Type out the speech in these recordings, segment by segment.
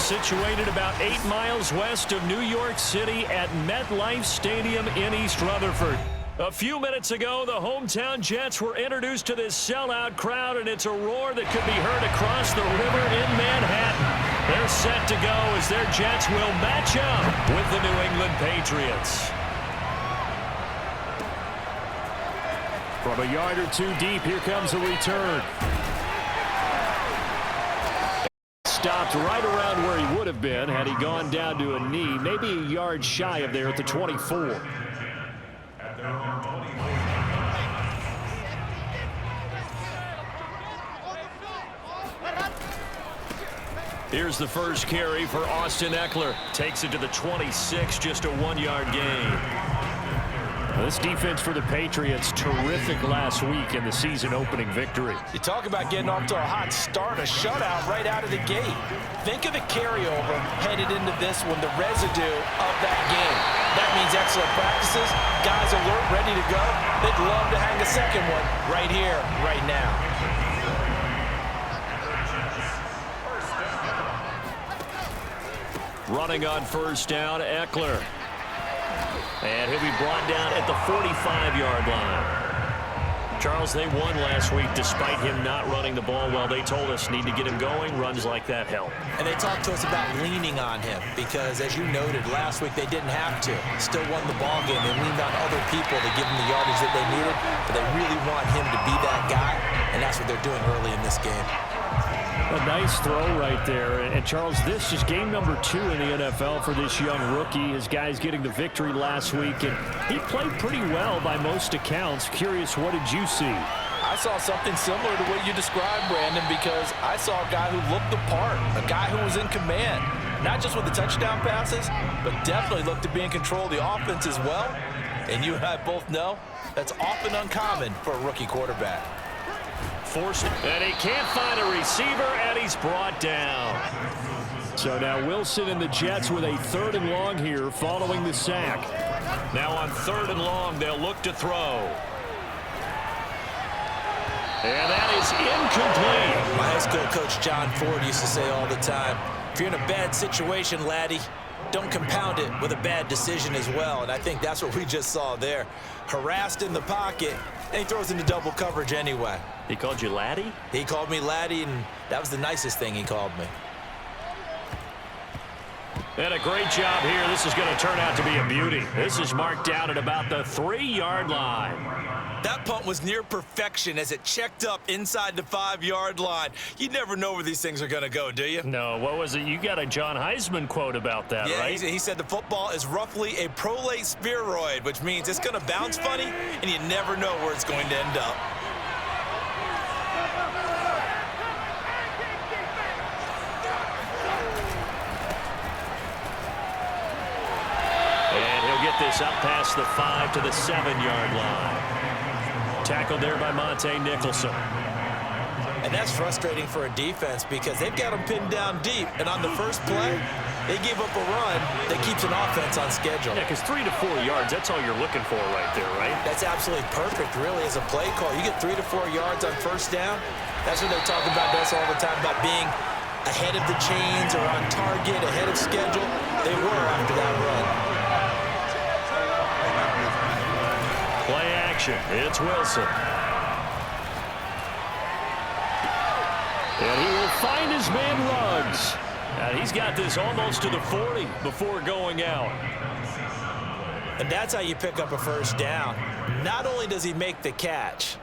situated about 8 miles west of New York City at MetLife Stadium in East Rutherford. A few minutes ago, the hometown Jets were introduced to this sellout crowd, and it's a roar that could be heard across the river in Manhattan. They're set to go as their Jets will match up with the New England Patriots. From a yard or two deep, here comes a return. Stopped right around where he would have been had he gone down to a knee, maybe a yard shy of there at the 24. Here's the first carry for Austin Ekeler. Takes it to the 26, just a 1-yard gain. This defense for the Patriots, terrific last week in the season-opening victory. You talk about getting off to a hot start, a shutout right out of the gate. Think of the carryover headed into this one, the residue of that game. That means excellent practices, guys alert, ready to go. They'd love to hang a second one right here, right now. Running on first down, Ekeler. And he'll be brought down at the 45-yard line. Charles, they won last week despite him not running the ball well. They told us need to get him going. Runs like that help. And they talked to us about leaning on him because, as you noted, last week they didn't have to. Still won the ball game. They leaned on other people to give them the yardage that they needed. But they really want him to be that guy, and that's what they're doing early in this game. A nice throw right there. And Charles, this is game number 2 in the NFL for this young rookie. His guys getting the victory last week, and he played pretty well by most accounts. Curious, what did you see? I saw something similar to what you described, Brandon, because I saw a guy who looked the part, a guy who was in command, not just with the touchdown passes, but definitely looked to be in control of the offense as well. And you and I both know that's often uncommon for a rookie quarterback. Forced it, and he can't find a receiver, and he's brought down. So now Wilson and the Jets with a 3rd and long here following the sack. Now on 3rd and long, they'll look to throw. And that is incomplete. My high school coach John Ford used to say all the time, if you're in a bad situation, laddie, don't compound it with a bad decision as well. And I think that's what we just saw there. Harassed in the pocket, and he throws into double coverage anyway. He called you laddie? He called me laddie, and that was the nicest thing he called me. And a great job here. This is going to turn out to be a beauty. This is marked down at about the 3-yard line. That punt was near perfection as it checked up inside the 5-yard line. You never know where these things are going to go, do you? No, what was it? You got a John Heisman quote about that, yeah, right? He said the football is roughly a prolate spheroid, which means it's going to bounce funny, and you never know where it's going to end up. This up past the 5 to the 7-yard line. Tackled there by Monte Nicholson. And that's frustrating for a defense because they've got them pinned down deep, and on the first play, they gave up a run that keeps an offense on schedule. Yeah, because 3 to 4 yards, that's all you're looking for right there, right? That's absolutely perfect, really, as a play call. You get 3 to 4 yards on first down. That's what they talk about us all the time, about being ahead of the chains or on target, ahead of schedule. They were after that run. Play action. It's Wilson. And he will find his man Ruggs. And he's got this almost to the 40 before going out. And that's how you pick up a first down. Not only does he make the catch,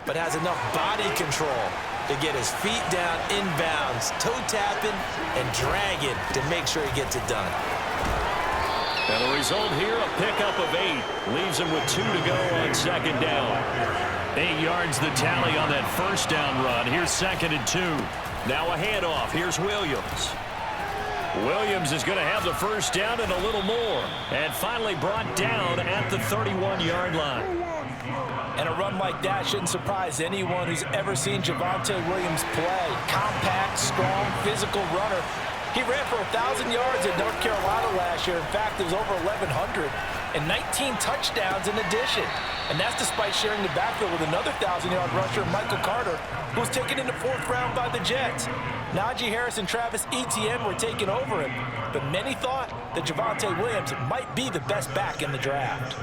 but has enough body control to get his feet down inbounds, toe tapping and dragging to make sure he gets it done. And the result here, a pickup of 8. Leaves him with 2 to go on 2nd down. 8 yards the tally on that first down run. Here's 2nd and 2. Now a handoff. Here's Williams. Williams is going to have the first down and a little more. And finally brought down at the 31-yard line. And a run like that shouldn't surprise anyone who's ever seen Javonte Williams play. Compact, strong, physical runner. He ran for 1,000 yards at North Carolina last year. In fact, it was over 1,100. and 19 touchdowns in addition. And that's despite sharing the backfield with another 1,000-yard rusher, Michael Carter, who was taken in the 4th round by the Jets. Najee Harris and Travis Etienne were taking over him, but many thought that Javonte Williams might be the best back in the draft.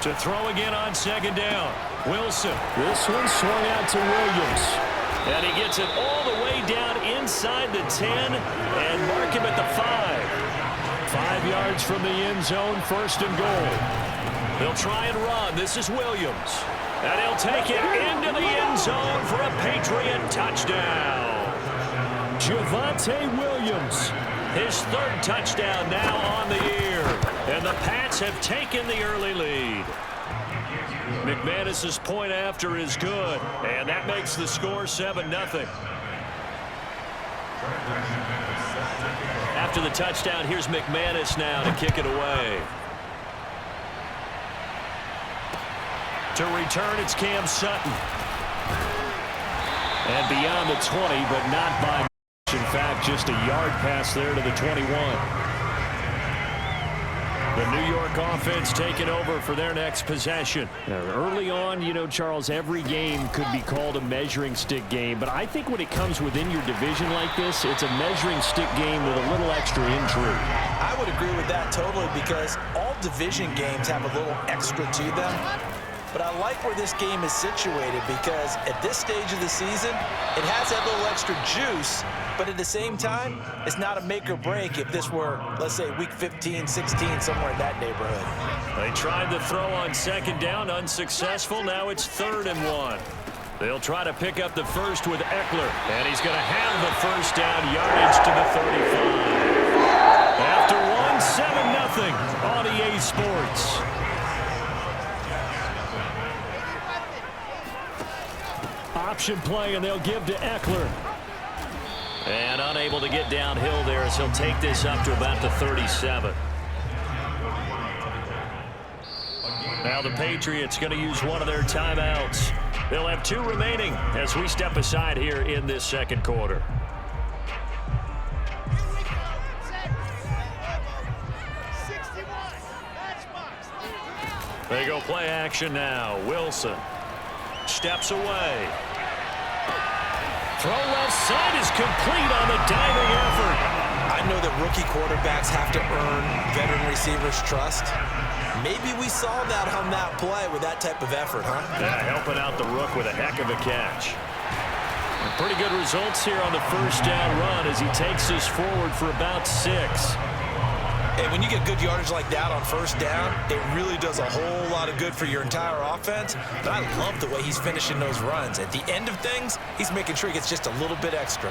To throw again on 2nd down. Wilson. This one swung out to Williams. And he gets it all the way down inside the 10 and mark him at the 5. 5 yards from the end zone, 1st and goal. They'll try and run. This is Williams. And he'll take it into the end zone for a Patriot touchdown. Javonte Williams. His 3rd touchdown now on the year. And the Pats have taken the early lead. McManus's point after is good, and that makes the score 7-0. After the touchdown, here's McManus now to kick it away. To return, it's Cam Sutton. And beyond the 20, but not by much. In fact, just a yard pass there to the 21. The New York offense taking over for their next possession. Early on, you know, Charles, every game could be called a measuring stick game. But I think when it comes within your division like this, it's a measuring stick game with a little extra intrigue. I would agree with that totally because all division games have a little extra to them. But I like where this game is situated because at this stage of the season, it has that little extra juice. But at the same time, it's not a make or break if this were, let's say, week 15, 16, somewhere in that neighborhood. They tried to throw on 2nd down, unsuccessful. Now it's 3rd and 1. They'll try to pick up the first with Eckler, and he's going to have the 1st down, yardage to the 35. After one, 7-0 on EA Sports. Option play, and they'll give to Eckler. And unable to get downhill there as he'll take this up to about the 37. Now the Patriots going to use one of their timeouts. They'll have 2 remaining as we step aside here in this 2nd quarter. They go play action now. Wilson steps away. Throw left side is complete on the diving effort. I know that rookie quarterbacks have to earn veteran receivers' trust. Maybe we saw that on that play with that type of effort, huh? Yeah, helping out the rook with a heck of a catch. And pretty good results here on the 1st down run as he takes this forward for about 6. And when you get good yardage like that on 1st down, it really does a whole lot of good for your entire offense. But I love the way he's finishing those runs. At the end of things, he's making sure he gets just a little bit extra.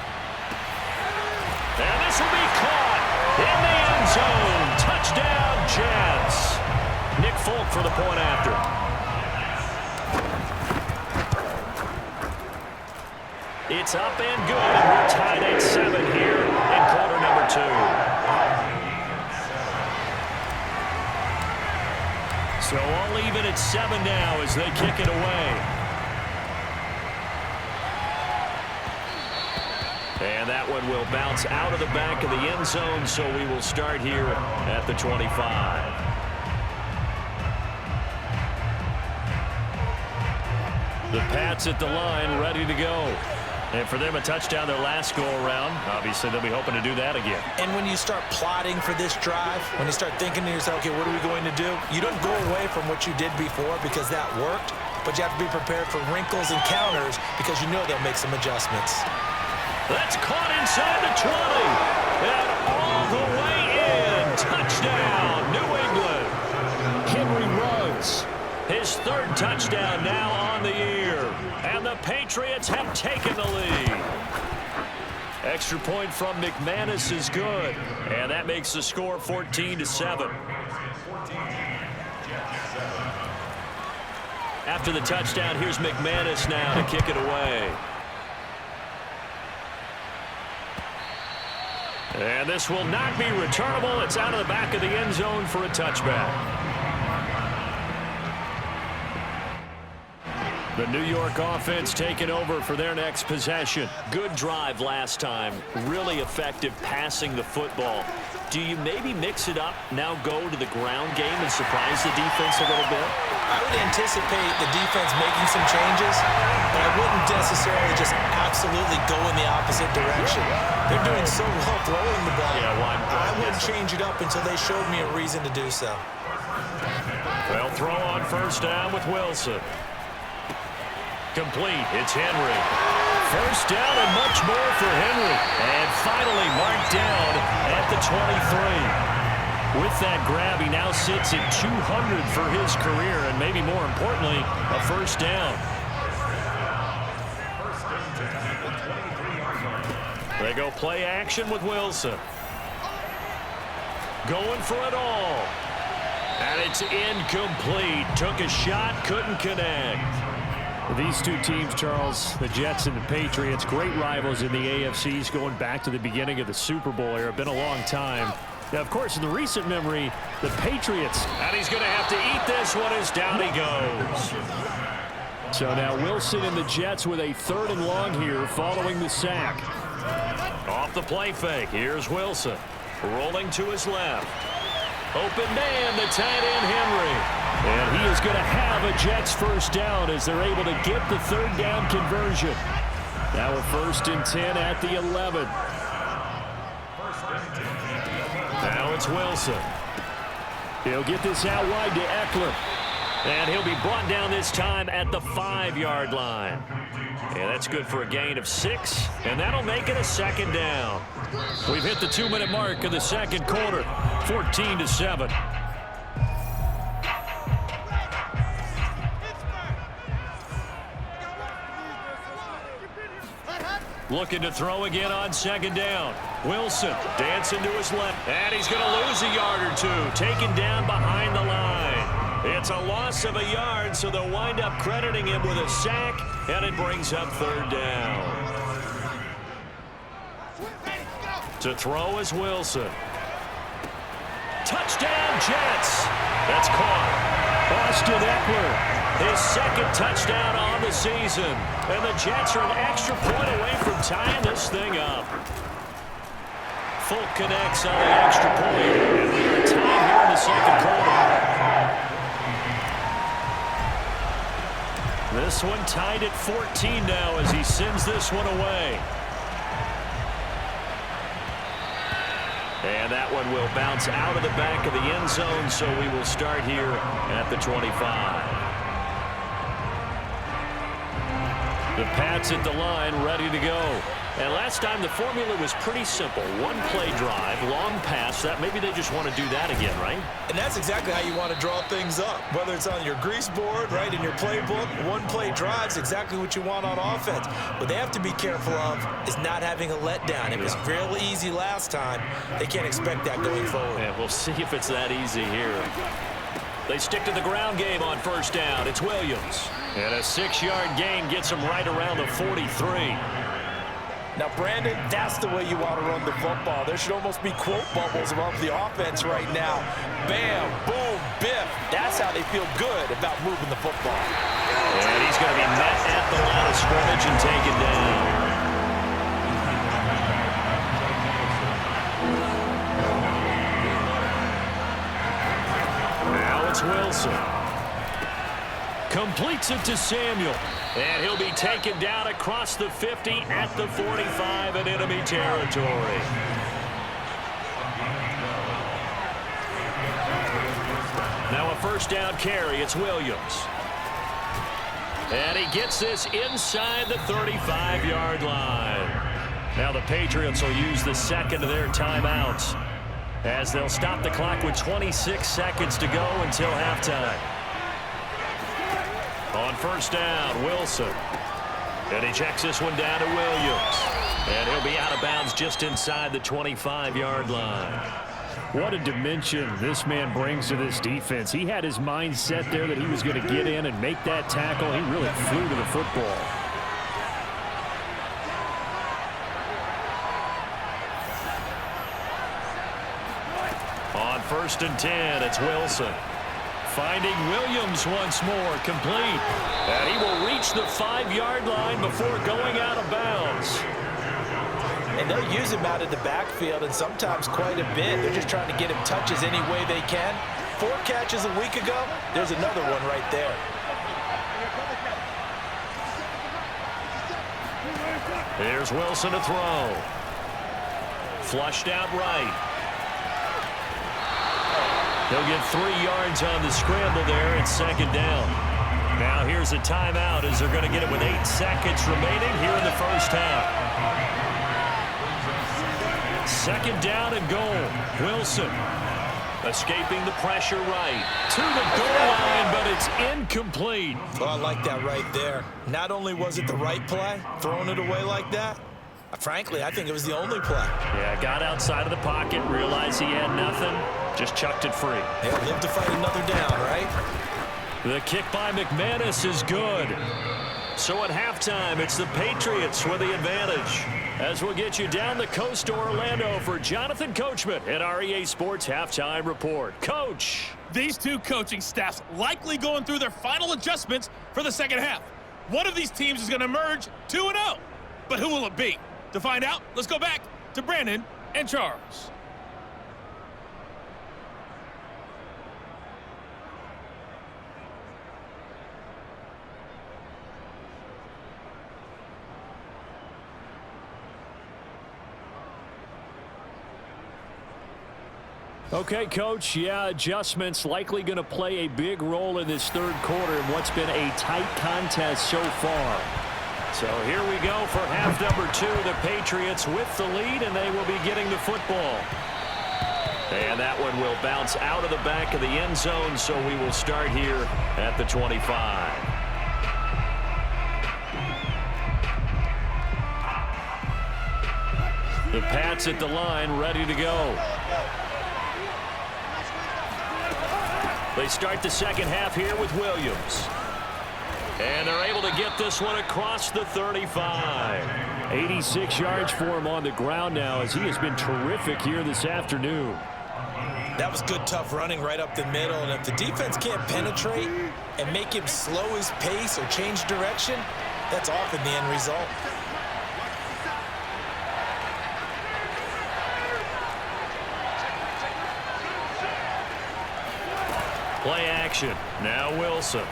And this will be caught in the end zone. Touchdown, Jets. Nick Folk for the point after. It's up and good, and we're tied at 7 here in quarter number 2. So all even at 7 now as they kick it away. And that one will bounce out of the back of the end zone, so we will start here at the 25. The Pats at the line, ready to go. And for them, a touchdown their last go-around. Obviously, they'll be hoping to do that again. And when you start plotting for this drive, when you start thinking to yourself, okay, what are we going to do? You don't go away from what you did before because that worked, but you have to be prepared for wrinkles and counters because you know they'll make some adjustments. That's caught inside the 20. And all the way in. Touchdown, New England. Henry Ruggs. His 3rd touchdown now on the year. And the Patriots have taken the lead. Extra point from McManus is good. And that makes the score 14-7. After the touchdown, here's McManus now to kick it away. And this will not be returnable. It's out of the back of the end zone for a touchback. The New York offense taking over for their next possession. Good drive last time. Really effective passing the football. Do you maybe mix it up, now go to the ground game and surprise the defense a little bit? I would anticipate the defense making some changes, but I wouldn't necessarily just absolutely go in the opposite direction. They're doing so well throwing the ball. Yeah, well, I wouldn't change it up until they showed me a reason to do so. Well, throw on first down with Wilson. Complete. It's Henry. First down and much more for Henry. And finally marked down at the 23. With that grab, he now sits at 200 for his career, and maybe more importantly, a first down. They go play action with Wilson. Going for it all. And it's incomplete. Took a shot, couldn't connect. These two teams, Charles, the Jets and the Patriots, great rivals in the AFCs going back to the beginning of the Super Bowl era. Been a long time. Now, of course, in the recent memory, the Patriots. And he's going to have to eat this one as down he goes. So now Wilson and the Jets with a 3rd and long here following the sack. Off the play fake. Here's Wilson. Rolling to his left. Open man, the tight end Henry. And he is going to have a Jets first down as they're able to get the 3rd down conversion. Now a 1st and 10 at the 11. Now it's Wilson. He'll get this out wide to Eckler. And he'll be brought down this time at the 5-yard line. And that's good for a gain of 6. And that'll make it a 2nd down. We've hit the 2-minute mark in the 2nd quarter. 14-7. Looking to throw again on 2nd down. Wilson dancing to his left. And he's going to lose a yard or 2. Taken down behind the line. It's a loss of a yard, so they'll wind up crediting him with a sack, and it brings up 3rd down. To throw is Wilson. Touchdown, Jets. That's caught. Austin Eckler. His 2nd touchdown on the season. And the Jets are an extra point away from tying this thing up. Fulk connects on the extra point. And we are tied here in the 2nd quarter. This one tied at 14 now as he sends this one away. And that one will bounce out of the back of the end zone, so we will start here at the 25. The Pats at the line, ready to go. And last time the formula was pretty simple. 1-play drive, long pass. That maybe they just want to do that again, right? And that's exactly how you want to draw things up. Whether it's on your grease board, right, in your playbook, 1-play drive's exactly what you want on offense. What they have to be careful of is not having a letdown. It was real easy last time. They can't expect that going forward. Yeah, we'll see if it's that easy here. They stick to the ground game on first down. It's Williams. And a 6-yard gain gets him right around the 43. Now, Brandon, that's the way you want to run the football. There should almost be quote bubbles above the offense right now. Bam, boom, biff. That's how they feel good about moving the football. And he's going to be met at the line of scrimmage and taken down. Now it's Wilson. Completes it to Samuel. And he'll be taken down across the 50 at the 45 in enemy territory. Now a first down carry. It's Williams. And he gets this inside the 35-yard line. Now the Patriots will use the 2nd of their timeouts as they'll stop the clock with 26 seconds to go until halftime. On first down, Wilson. And he checks this one down to Williams. And he'll be out of bounds just inside the 25-yard line. What a dimension this man brings to this defense. He had his mind set there that he was going to get in and make that tackle. He really flew to the football. On 1st and 10, it's Wilson. Finding Williams once more, complete. And he will reach the 5-yard line before going out of bounds. And they'll use him out of the backfield, and sometimes quite a bit. They're just trying to get him touches any way they can. 4 catches a week ago, there's another one right there. Here's Wilson to throw. Flushed out right. He'll get 3 yards on the scramble there at second down. Now here's a timeout as they're going to get it with 8 seconds remaining here in the first half. Second down and goal. Wilson escaping the pressure right to the goal line, but it's incomplete. Oh, I like that right there. Not only was it the right play, throwing it away like that, frankly, I think it was the only play. Yeah, got outside of the pocket, realized he had nothing, just chucked it free. They'll live to fight another down, right? The kick by McManus is good. So at halftime, it's the Patriots with the advantage. As we'll get you down the coast to Orlando for Jonathan Coachman at our EA Sports Halftime Report. Coach. These two coaching staffs likely going through their final adjustments for the second half. One of these teams is going to emerge 2-0. But who will it be? To find out, let's go back to Brandon and Charles. Okay, Coach, yeah, adjustments likely going to play a big role in this third quarter in what's been a tight contest so far. So here we go for half number 2. The Patriots with the lead, and they will be getting the football. And that one will bounce out of the back of the end zone, so we will start here at the 25. The Pats at the line, ready to go. They start the second half here with Williams. And they're able to get this one across the 35. 86 yards for him on the ground now as he has been terrific here this afternoon. That was good, tough running right up the middle. And if the defense can't penetrate and make him slow his pace or change direction, that's often the end result. Play action. Now Wilson.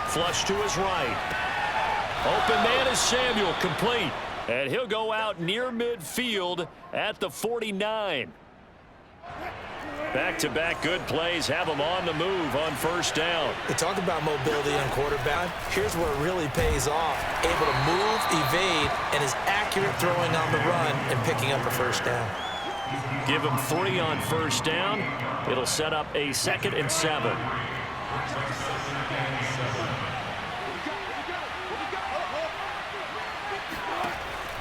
Flush to his right. Open man is Samuel, complete. And he'll go out near midfield at the 49. Back-to-back good plays have him on the move on first down. They talk about mobility on quarterback. Here's where it really pays off. Able to move, evade, and is accurate throwing on the run and picking up a first down. Give him 3 on first down. It'll set up a 2nd and 7.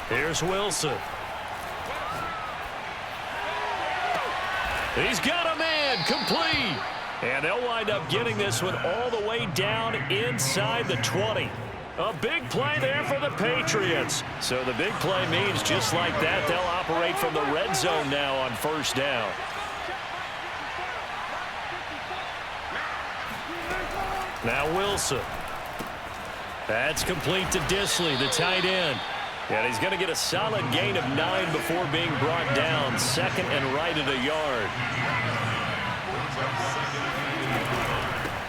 Here's Wilson. He's got a man, complete. And they'll wind up getting this one all the way down inside the 20. A big play there for the Patriots. So the big play means just like that, they'll operate from the red zone now on first down. Now Wilson. That's complete to Disley, the tight end. And he's going to get a solid gain of 9 before being brought down. 2nd and right at a yard.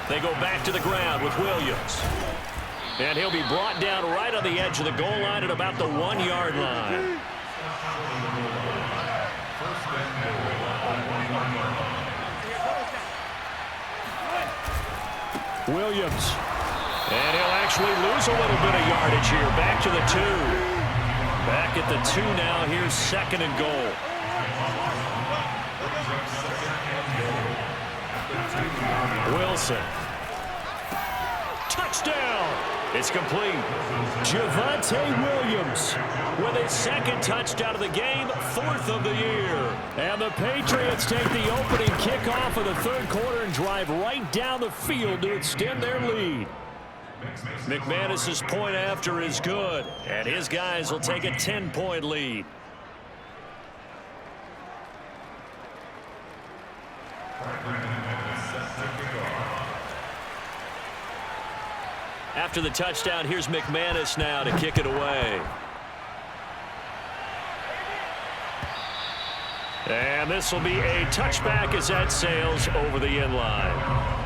They go back to the ground with Williams. And he'll be brought down right on the edge of the goal line at about the 1-yard line. Williams. And he'll actually lose a little bit of yardage here. Back to the 2. Back at the 2 now. Here's 2nd and goal. Wilson. Touchdown. It's complete. Javonte Williams with his 2nd touchdown of the game, 4th of the year. And the Patriots take the opening kickoff of the third quarter and drive right down the field to extend their lead. McManus's point after is good, and his guys will take a 10-point lead. After the touchdown, here's McManus now to kick it away. And this will be a touchback as that sails over the end line.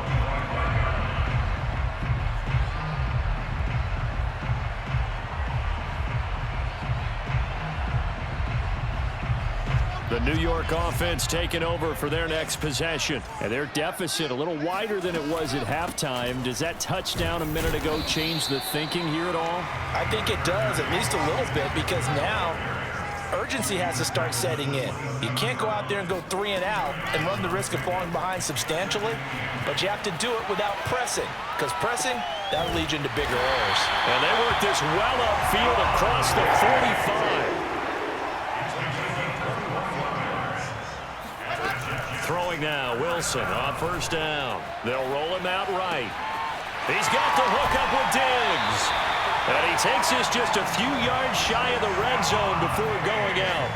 The New York offense taking over for their next possession. And their deficit a little wider than it was at halftime. Does that touchdown a minute ago change the thinking here at all? I think it does, at least a little bit, because now urgency has to start setting in. You can't go out there and go 3 and out and run the risk of falling behind substantially, but you have to do it without pressing, because pressing, that'll lead you into bigger errors. And they work this well upfield across the 45. Throwing now, Wilson on first down. They'll roll him out right. He's got the hook up with Diggs. And he takes us just a few yards shy of the red zone before going out.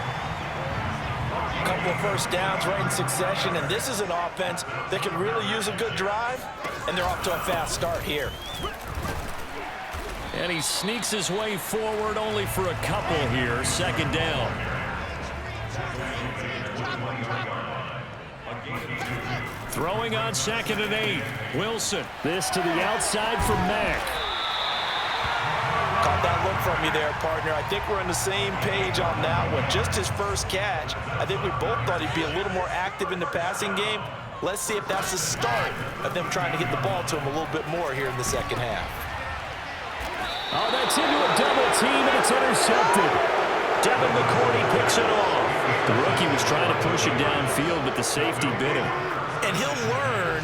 A couple of first downs right in succession, and this is an offense that can really use a good drive, and they're off to a fast start here. And he sneaks his way forward only for a couple here. Second down. Throwing on 2nd and 8. Wilson. This to the outside for Mack. Caught that look from you there, partner. I think we're on the same page on that one. Just his first catch. I think we both thought he'd be a little more active in the passing game. Let's see if that's the start of them trying to get the ball to him a little bit more here in the second half. Oh, that's into a double team, and it's intercepted. Devin McCourty picks it off. The rookie was trying to push it downfield, but the safety bit him. And he'll learn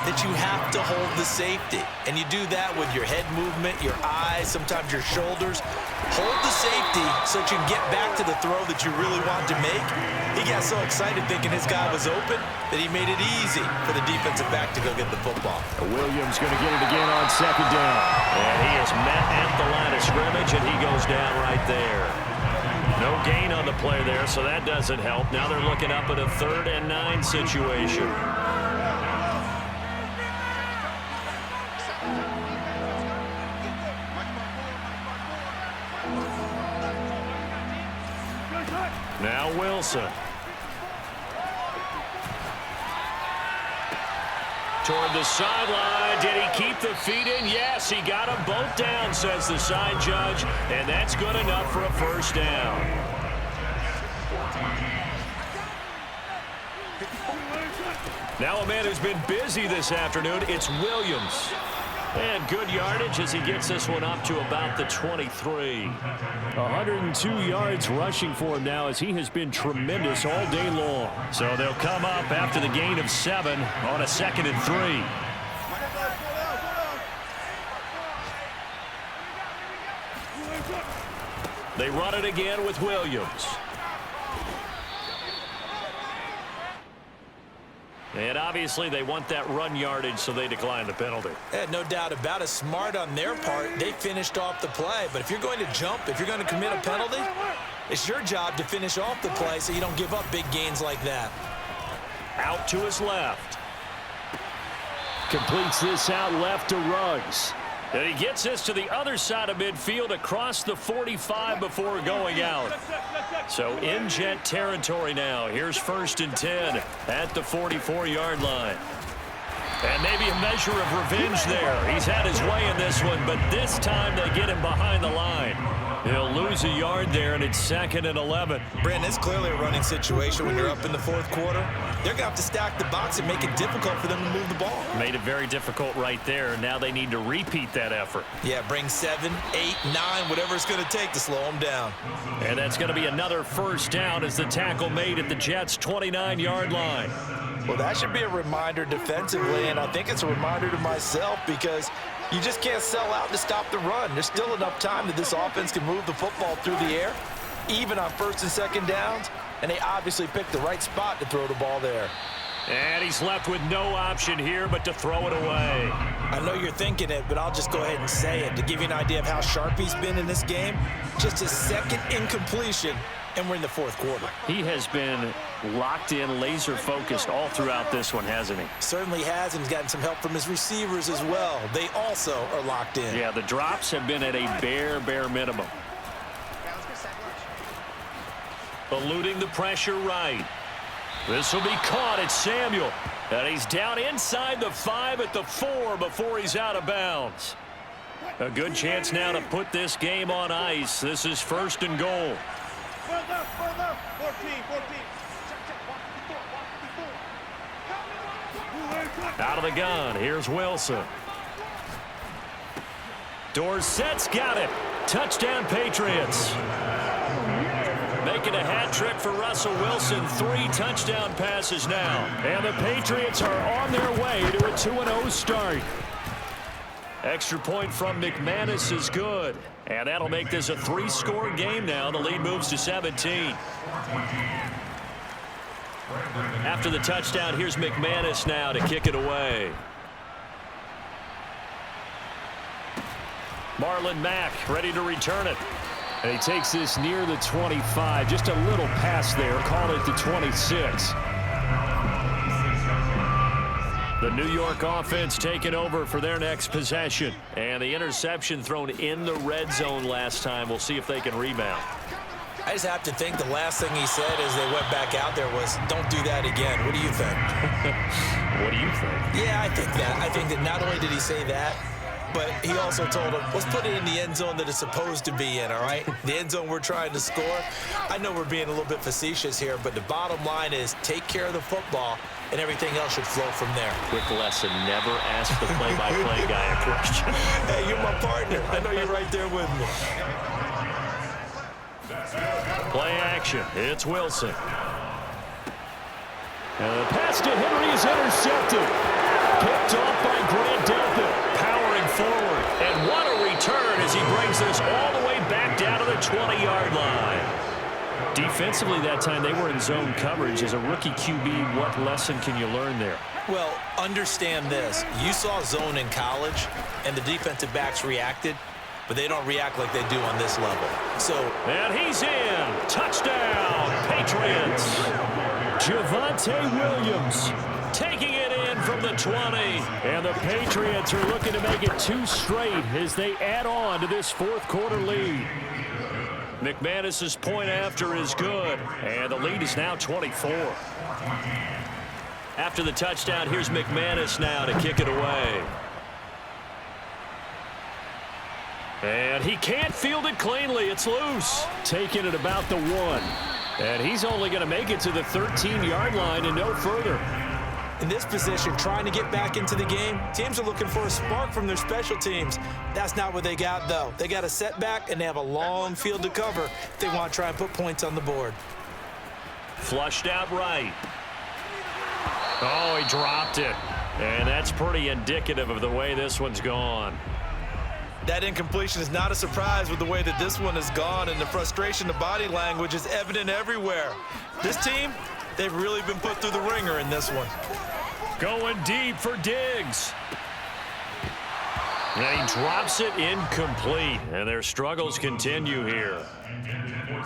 that you have to hold the safety. And you do that with your head movement, your eyes, sometimes your shoulders. Hold the safety so that you can get back to the throw that you really want to make. He got so excited thinking his guy was open that he made it easy for the defensive back to go get the football. Williams going to get it again on 2nd down. And he is met at the line of scrimmage, and he goes down right there. No gain on the play there, so that doesn't help. Now they're looking up at a 3rd and 9 situation. Now Wilson. Toward the sideline. Did he keep the feet in? Yes, he got them both down, says the side judge. And that's good enough for a first down. Now a man who's been busy this afternoon, it's Williams. And good yardage as he gets this one up to about the 23. 102 yards rushing for him now as he has been tremendous all day long. So they'll come up after the gain of 7 on a 2nd and 3. They run it again with Williams. And obviously they want that run yardage, so they decline the penalty. No doubt about it. Smart on their part. They finished off the play. But if you're going to jump, if you're going to commit a penalty, it's your job to finish off the play so you don't give up big gains like that. Out to his left. Completes this out left to Ruggs. And he gets this to the other side of midfield across the 45 before going out. So in Jet territory now. Here's 1st and 10 at the 44-yard line. And maybe a measure of revenge there. He's had his way in this one, but this time they get him behind the line. He'll lose a yard there, and it's 2nd and 11. Brandon, it's clearly a running situation when you're up in the 4th quarter. They're going to have to stack the box and make it difficult for them to move the ball. Made it very difficult right there. Now they need to repeat that effort. Yeah, bring 7, 8, 9, whatever it's going to take to slow them down. And that's going to be another first down as the tackle made at the Jets' 29-yard line. Well, that should be a reminder defensively, and I think it's a reminder to myself because you just can't sell out to stop the run. There's still enough time that this offense can move the football through the air, even on 1st and 2nd downs, and they obviously picked the right spot to throw the ball there. And he's left with no option here but to throw it away. I know you're thinking it, but I'll just go ahead and say it. To give you an idea of how sharp he's been in this game, just his 2nd incompletion, and we're in the 4th quarter. He has been locked in, laser focused all throughout this one, hasn't he? Certainly has, and he's gotten some help from his receivers as well. They also are locked in. Yeah, the drops have been at a bare minimum. Eluding the pressure right. This will be caught. It's Samuel. And he's down inside the 5 at the 4 before he's out of bounds. A good chance now to put this game on ice. This is 1st and goal. 14. Out of the gun. Here's Wilson. Dorsett's got it. Touchdown, Patriots. Making a hat trick for Russell Wilson. 3 touchdown passes now. And the Patriots are on their way to a 2-0 start. Extra point from McManus is good. And that'll make this a 3-score game now. The lead moves to 17. After the touchdown, here's McManus now to kick it away. Marlon Mack ready to return it. And he takes this near the 25. Just a little pass there. Call it the 26. The New York offense taking over for their next possession. And the interception thrown in the red zone last time. We'll see if they can rebound. I just have to think the last thing he said as they went back out there was, don't do that again. What do you think? What do you think? Yeah, I think that. I think that not only did he say that, but he also told him, let's put it in the end zone that it's supposed to be in, all right? The end zone we're trying to score. I know we're being a little bit facetious here, but the bottom line is take care of the football, and everything else should flow from there. Quick lesson, never ask the play-by-play guy a question. Hey, you're my partner. I know you're right there with me. Play action. It's Wilson. And the pass to Henry is intercepted. Picked off by Grant Delpit. Powering forward. And what a return as he brings this all the way back down to the 20-yard line. Defensively that time, they were in zone coverage. As a rookie QB, what lesson can you learn there? Well, understand this. You saw zone in college, and the defensive backs reacted, but they don't react like they do on this level. And he's in. Touchdown, Patriots. Javonte Williams taking it in from the 20. And the Patriots are looking to make it 2 straight as they add on to this 4th quarter lead. McManus's point after is good. And the lead is now 24. After the touchdown, here's McManus now to kick it away. And he can't field it cleanly. It's loose. Taking it about the 1. And he's only going to make it to the 13-yard line and no further. In this position, trying to get back into the game, teams are looking for a spark from their special teams. That's not what they got, though. They got a setback, and they have a long field to cover if they want to try and put points on the board. Flushed out right. Oh, he dropped it. And that's pretty indicative of the way this one's gone. That incompletion is not a surprise with the way that this one has gone, and the frustration, the body language is evident everywhere. This team, they've really been put through the ringer in this one. Going deep for Diggs. And he drops it incomplete, and their struggles continue here.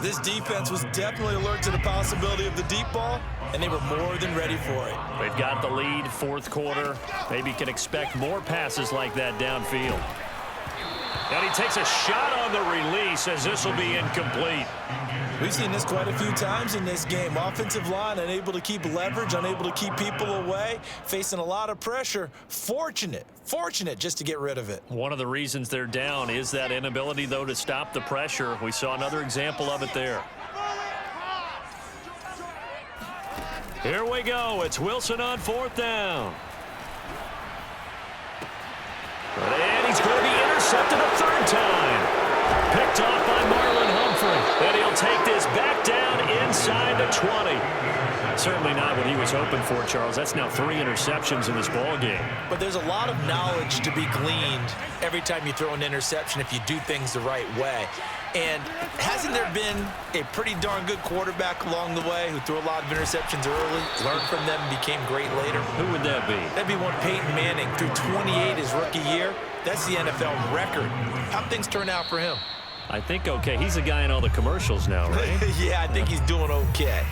This defense was definitely alert to the possibility of the deep ball, and they were more than ready for it. They've got the lead, 4th quarter. Maybe can expect more passes like that downfield. And he takes a shot on the release as this will be incomplete. We've seen this quite a few times in this game. Offensive line unable to keep leverage, unable to keep people away, facing a lot of pressure. Fortunate just to get rid of it. One of the reasons they're down is that inability, though, to stop the pressure. We saw another example of it there. Here we go. It's Wilson on 4th down. And he's going to be intercepted a 3rd time. Picked off by Marlon Humphrey. And he'll take this back down inside the 20. Certainly not what he was hoping for, Charles. That's now 3 interceptions in this ball game. But there's a lot of knowledge to be gleaned every time you throw an interception if you do things the right way. And hasn't there been a pretty darn good quarterback along the way who threw a lot of interceptions early, learned from them, and became great later? Who would that be? That'd be one Peyton Manning. Threw 28 his rookie year. That's the NFL record. How'd things turn out for him? I think okay. He's a guy in all the commercials now, right? Yeah, I think he's doing okay.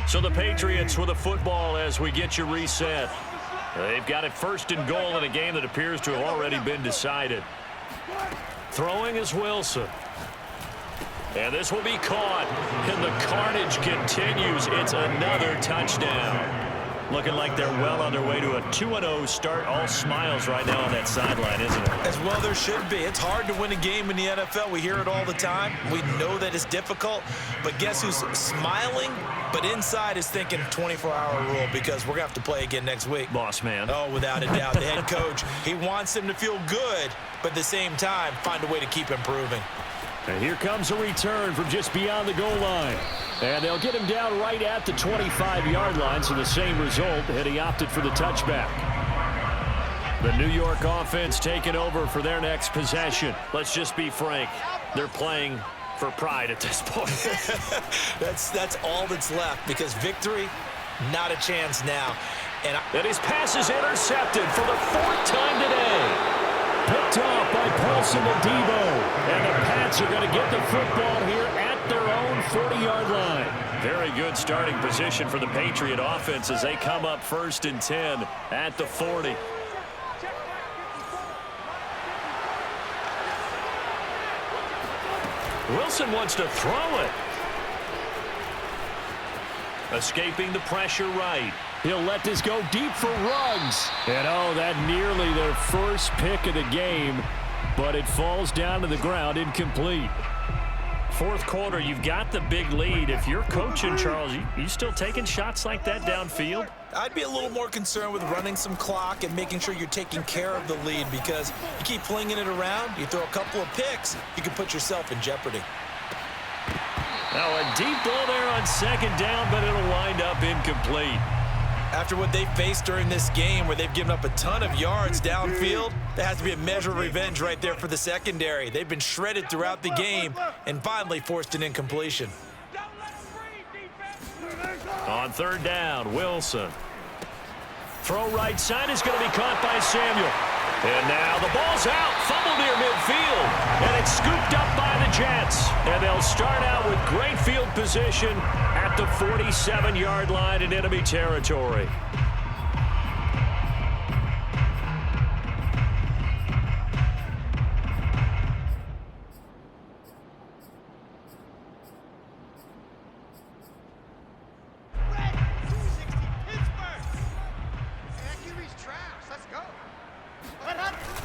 So the Patriots with a football as we get you reset. They've got it 1st and goal in a game that appears to have already been decided. Throwing is Wilson. And this will be caught. And the carnage continues. It's another touchdown. Looking like they're well on their way to a 2-0 start. All smiles right now on that sideline, isn't it? As well there should be. It's hard to win a game in the NFL. We hear it all the time. We know that it's difficult. But guess who's smiling? But inside is thinking 24-hour rule because we're going to have to play again next week. Boss man. Oh, without a doubt. The head coach, he wants them to feel good, but at the same time, find a way to keep improving. And here comes a return from just beyond the goal line. And they'll get him down right at the 25-yard line, so the same result, had he opted for the touchback. The New York offense taking over for their next possession. Let's just be frank. They're playing for pride at this point. That's all that's left because victory, not a chance now. And his pass is intercepted for the 4th time today. Picked off by Paulson Adebo. And the Pats are going to get the football here at their own 40-yard line. Very good starting position for the Patriot offense as they come up 1st and 10 at the 40. Wilson wants to throw it. Escaping the pressure right. He'll let this go deep for Ruggs. And oh, that nearly their first pick of the game, but it falls down to the ground incomplete. 4th quarter, you've got the big lead. If you're coaching, Charles, you still taking shots like that downfield? I'd be a little more concerned with running some clock and making sure you're taking care of the lead because you keep flinging it around, you throw a couple of picks, you can put yourself in jeopardy. Now a deep ball there on 2nd down, but it'll wind up incomplete. After what they faced during this game where they've given up a ton of yards downfield, there has to be a measure of revenge right there for the secondary. They've been shredded throughout the game and finally forced an incompletion. On 3rd down, Wilson. Throw right side is going to be caught by Samuel. And now the ball's out. Fumble near midfield. And it's scooped up by the Jets. And they'll start out with great field position at the 47-yard line in enemy territory.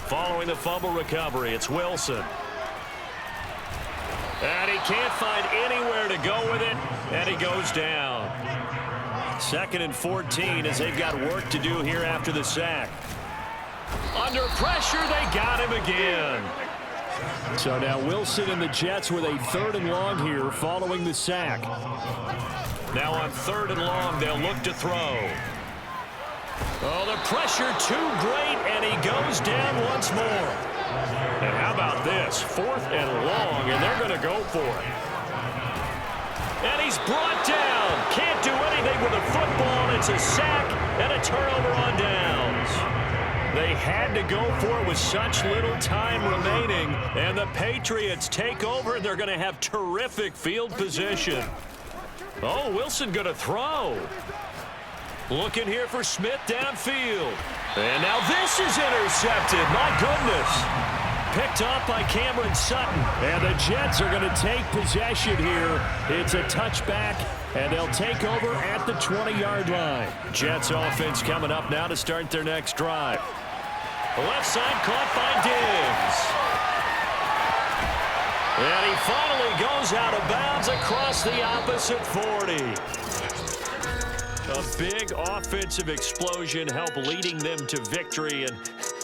Following the fumble recovery, it's Wilson. And he can't find anywhere to go with it, and he goes down. 2nd and 14 as they've got work to do here after the sack. Under pressure, they got him again. So now Wilson and the Jets with a 3rd and long here following the sack. Now on 3rd and long, they'll look to throw. Oh, the pressure too great, and he goes down once more. And how about this? 4th and long, and they're going to go for it. And he's brought down. Can't do anything with the football. It's a sack and a turnover on downs. They had to go for it with such little time remaining, and the Patriots take over, and they're going to have terrific field position. Oh, Wilson going to throw. Looking here for Smith downfield. And now this is intercepted. My goodness. Picked off by Cameron Sutton. And the Jets are going to take possession here. It's a touchback, and they'll take over at the 20-yard line. Jets offense coming up now to start their next drive. The left side caught by Diggs. And he finally goes out of bounds across the opposite 40. A big offensive explosion helped leading them to victory, and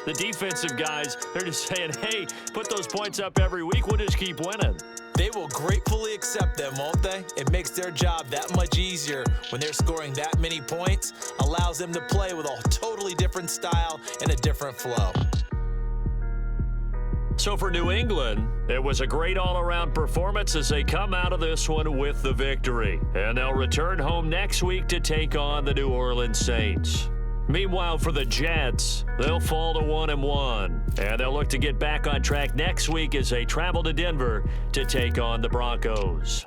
the defensive guys, they're just saying, hey, put those points up every week, we'll just keep winning. They will gratefully accept them, won't they? It makes their job that much easier when they're scoring that many points, allows them to play with a totally different style and a different flow. So for New England, it was a great all-around performance as they come out of this one with the victory. And they'll return home next week to take on the New Orleans Saints. Meanwhile, for the Jets, they'll fall to 1-1. And they'll look to get back on track next week as they travel to Denver to take on the Broncos.